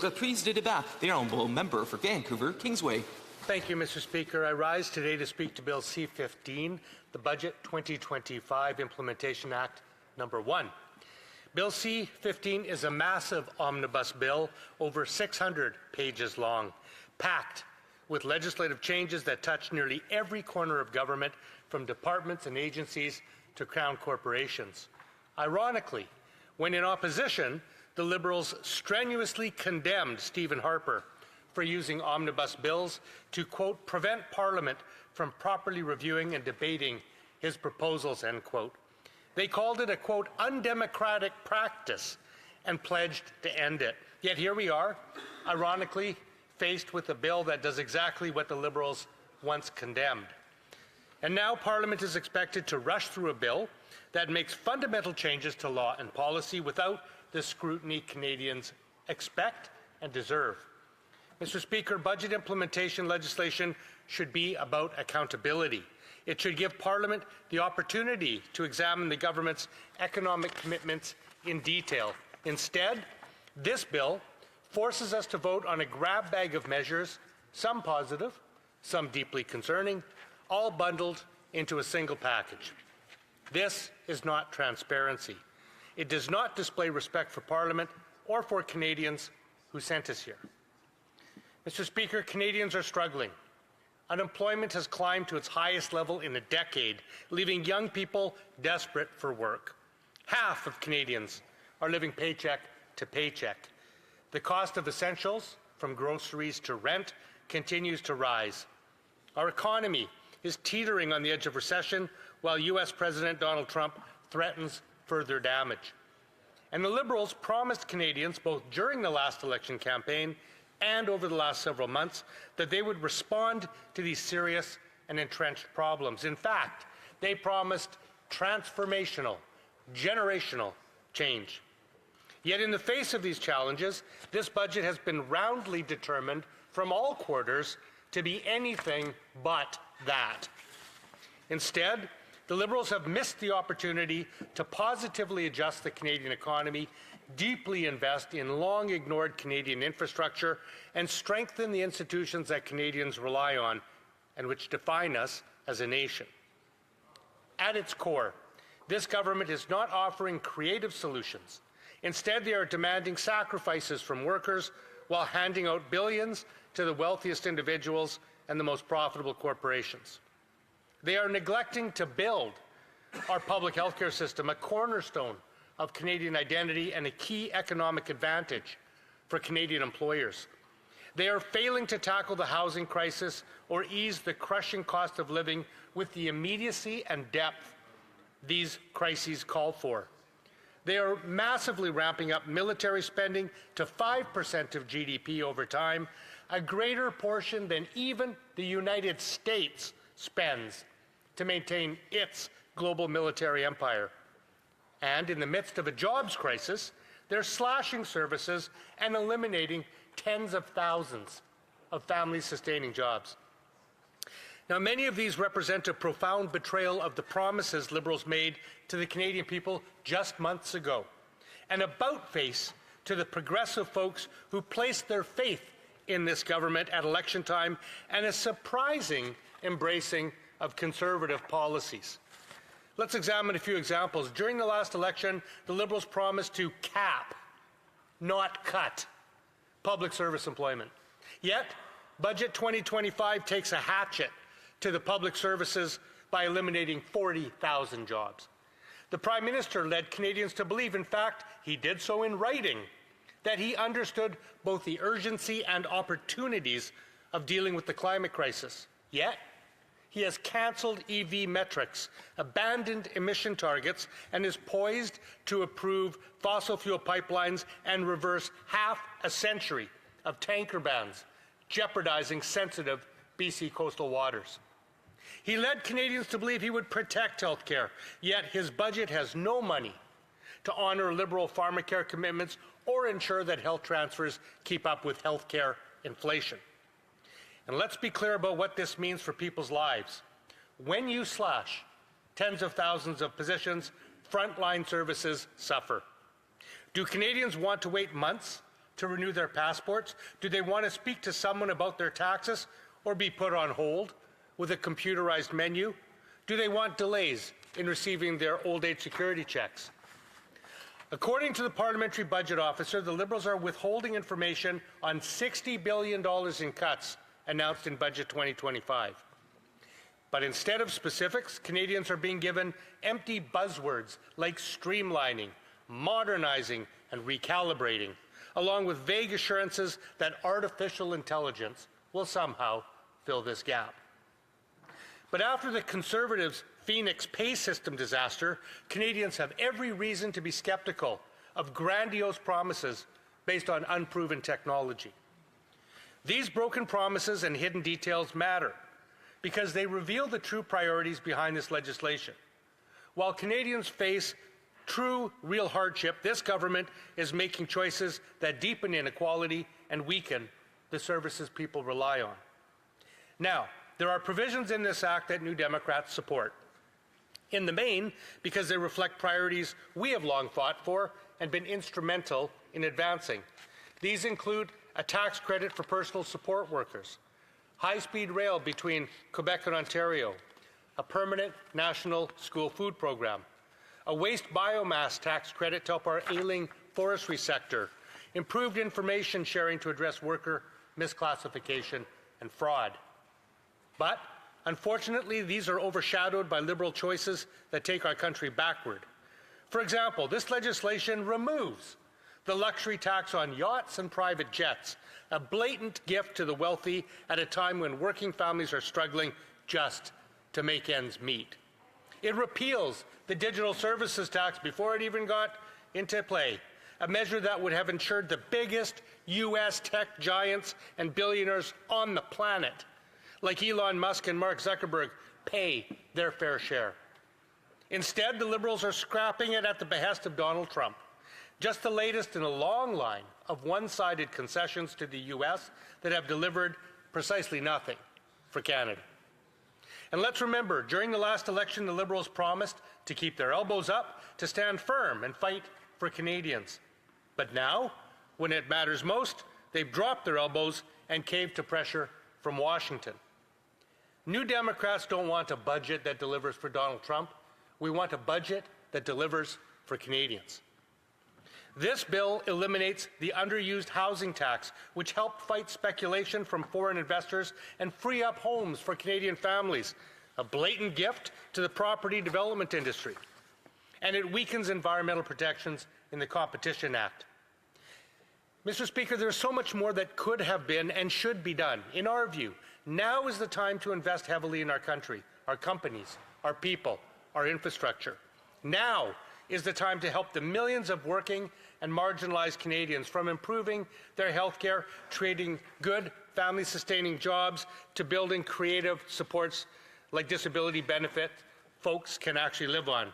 reprise de débat. The Honourable Member for Vancouver, Kingsway. Thank you, Mr. Speaker. I rise today to speak to Bill C-15, the Budget 2025 Implementation Act number 1. Bill C-15 is a massive omnibus bill, over 600 pages long, packed with legislative changes that touch nearly every corner of government, from departments and agencies to crown corporations. Ironically, when in opposition, the Liberals strenuously condemned Stephen Harper for using omnibus bills to, quote, prevent Parliament from properly reviewing and debating his proposals, end quote. They called it a, quote, undemocratic practice and pledged to end it. Yet here we are, ironically, faced with a bill that does exactly what the Liberals once condemned. And now Parliament is expected to rush through a bill that makes fundamental changes to law and policy without the scrutiny Canadians expect and deserve. Mr. Speaker, budget implementation legislation should be about accountability. It should give Parliament the opportunity to examine the government's economic commitments in detail. Instead, this bill forces us to vote on a grab bag of measures, some positive, some deeply concerning, all bundled into a single package. This is not transparency. It does not display respect for Parliament or for Canadians who sent us here. Mr. Speaker, Canadians are struggling. Unemployment has climbed to its highest level in a decade, leaving young people desperate for work. Half of Canadians are living paycheck to paycheck. The cost of essentials, from groceries to rent, continues to rise. Our economy is teetering on the edge of recession, while U.S. President Donald Trump threatens further damage. And the Liberals promised Canadians, both during the last election campaign and over the last several months, that they would respond to these serious and entrenched problems. In fact, they promised transformational, generational change. Yet in the face of these challenges, this budget has been roundly determined from all quarters to be anything but that. Instead, the Liberals have missed the opportunity to positively adjust the Canadian economy, deeply invest in long-ignored Canadian infrastructure, and strengthen the institutions that Canadians rely on and which define us as a nation. At its core, this government is not offering creative solutions. Instead, they are demanding sacrifices from workers while handing out billions to the wealthiest individuals and the most profitable corporations. They are neglecting to build our public health care system, a cornerstone of Canadian identity and a key economic advantage for Canadian employers. They are failing to tackle the housing crisis or ease the crushing cost of living with the immediacy and depth these crises call for. They are massively ramping up military spending to 5% of GDP over time, a greater portion than even the United States spends to maintain its global military empire. And in the midst of a jobs crisis, they're slashing services and eliminating tens of thousands of family-sustaining jobs. Now, many of these represent a profound betrayal of the promises Liberals made to the Canadian people just months ago, an about-face to the progressive folks who placed their faith in this government at election time, and a surprising embracing of conservative policies. Let's examine a few examples. During the last election, the Liberals promised to cap, not cut, public service employment. Yet, Budget 2025 takes a hatchet to the public services by eliminating 40,000 jobs. The Prime Minister led Canadians to believe, in fact, he did so in writing, that he understood both the urgency and opportunities of dealing with the climate crisis. Yet, he has cancelled EV metrics, abandoned emission targets, and is poised to approve fossil fuel pipelines and reverse half a century of tanker bans, jeopardizing sensitive BC coastal waters. He led Canadians to believe he would protect health care, yet his budget has no money to honour Liberal pharmacare commitments or ensure that health transfers keep up with health care inflation. And let's be clear about what this means for people's lives. When you slash tens of thousands of positions, frontline services suffer. Do Canadians want to wait months to renew their passports? Do they want to speak to someone about their taxes or be put on hold with a computerized menu? Do they want delays in receiving their old age security checks? According to the Parliamentary Budget Officer, the Liberals are withholding information on $60 billion in cuts announced in Budget 2025. But instead of specifics, Canadians are being given empty buzzwords like streamlining, modernizing, and recalibrating, along with vague assurances that artificial intelligence will somehow fill this gap. But after the Conservatives' Phoenix pay system disaster, Canadians have every reason to be skeptical of grandiose promises based on unproven technology. These broken promises and hidden details matter because they reveal the true priorities behind this legislation. While Canadians face true, real hardship, this government is making choices that deepen inequality and weaken the services people rely on. Now, there are provisions in this Act that New Democrats support. In the main, because they reflect priorities we have long fought for and been instrumental in advancing. These include a tax credit for personal support workers, high-speed rail between Quebec and Ontario, a permanent national school food program, a waste biomass tax credit to help our ailing forestry sector, improved information sharing to address worker misclassification and fraud. But, unfortunately, these are overshadowed by Liberal choices that take our country backward. For example, this legislation removes the luxury tax on yachts and private jets, a blatant gift to the wealthy at a time when working families are struggling just to make ends meet. It repeals the digital services tax before it even got into play, a measure that would have ensured the biggest U.S. tech giants and billionaires on the planet, like Elon Musk and Mark Zuckerberg, pay their fair share. Instead, the Liberals are scrapping it at the behest of Donald Trump, just the latest in a long line of one-sided concessions to the U.S. that have delivered precisely nothing for Canada. And let's remember, during the last election, the Liberals promised to keep their elbows up, to stand firm and fight for Canadians. But now, when it matters most, they've dropped their elbows and caved to pressure from Washington. New Democrats don't want a budget that delivers for Donald Trump. We want a budget that delivers for Canadians. This bill eliminates the underused housing tax, which helped fight speculation from foreign investors and free up homes for Canadian families, a blatant gift to the property development industry. And it weakens environmental protections in the Competition Act. Mr. Speaker, there's so much more that could have been and should be done. In our view, now is the time to invest heavily in our country, our companies, our people, our infrastructure. Now is the time to help the millions of working and marginalized Canadians, from improving their health care, creating good family-sustaining jobs, to building creative supports like disability benefit folks can actually live on.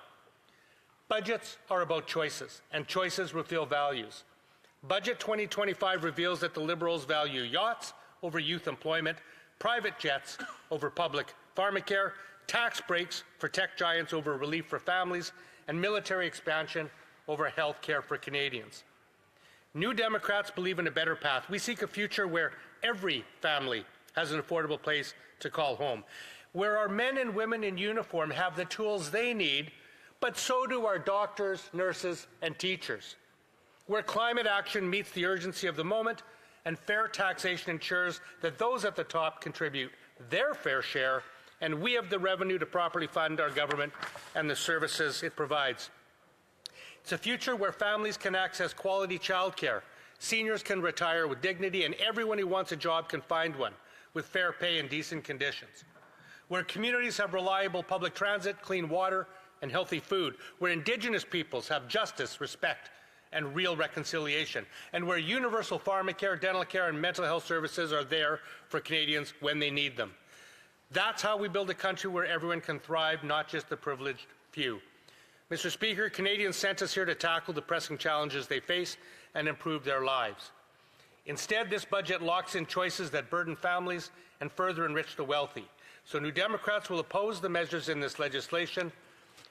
Budgets are about choices, and choices reveal values. Budget 2025 reveals that the Liberals value yachts over youth employment, private jets over public pharmacare, tax breaks for tech giants over relief for families, and military expansion over health care for Canadians. New Democrats believe in a better path. We seek a future where every family has an affordable place to call home, where our men and women in uniform have the tools they need, but so do our doctors, nurses, and teachers, where climate action meets the urgency of the moment, and fair taxation ensures that those at the top contribute their fair share, and we have the revenue to properly fund our government and the services it provides. It's a future where families can access quality childcare, seniors can retire with dignity, and everyone who wants a job can find one with fair pay and decent conditions. Where communities have reliable public transit, clean water, and healthy food. Where Indigenous peoples have justice, respect, and real reconciliation. And where universal pharmacare, dental care, and mental health services are there for Canadians when they need them. That's how we build a country where everyone can thrive, not just the privileged few. Mr. Speaker, Canadians sent us here to tackle the pressing challenges they face and improve their lives. Instead, this budget locks in choices that burden families and further enrich the wealthy. So New Democrats will oppose the measures in this legislation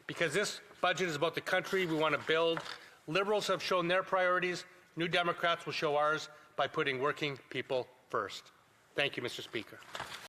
because this budget is about the country we want to build. Liberals have shown their priorities. New Democrats will show ours by putting working people first. Thank you, Mr. Speaker.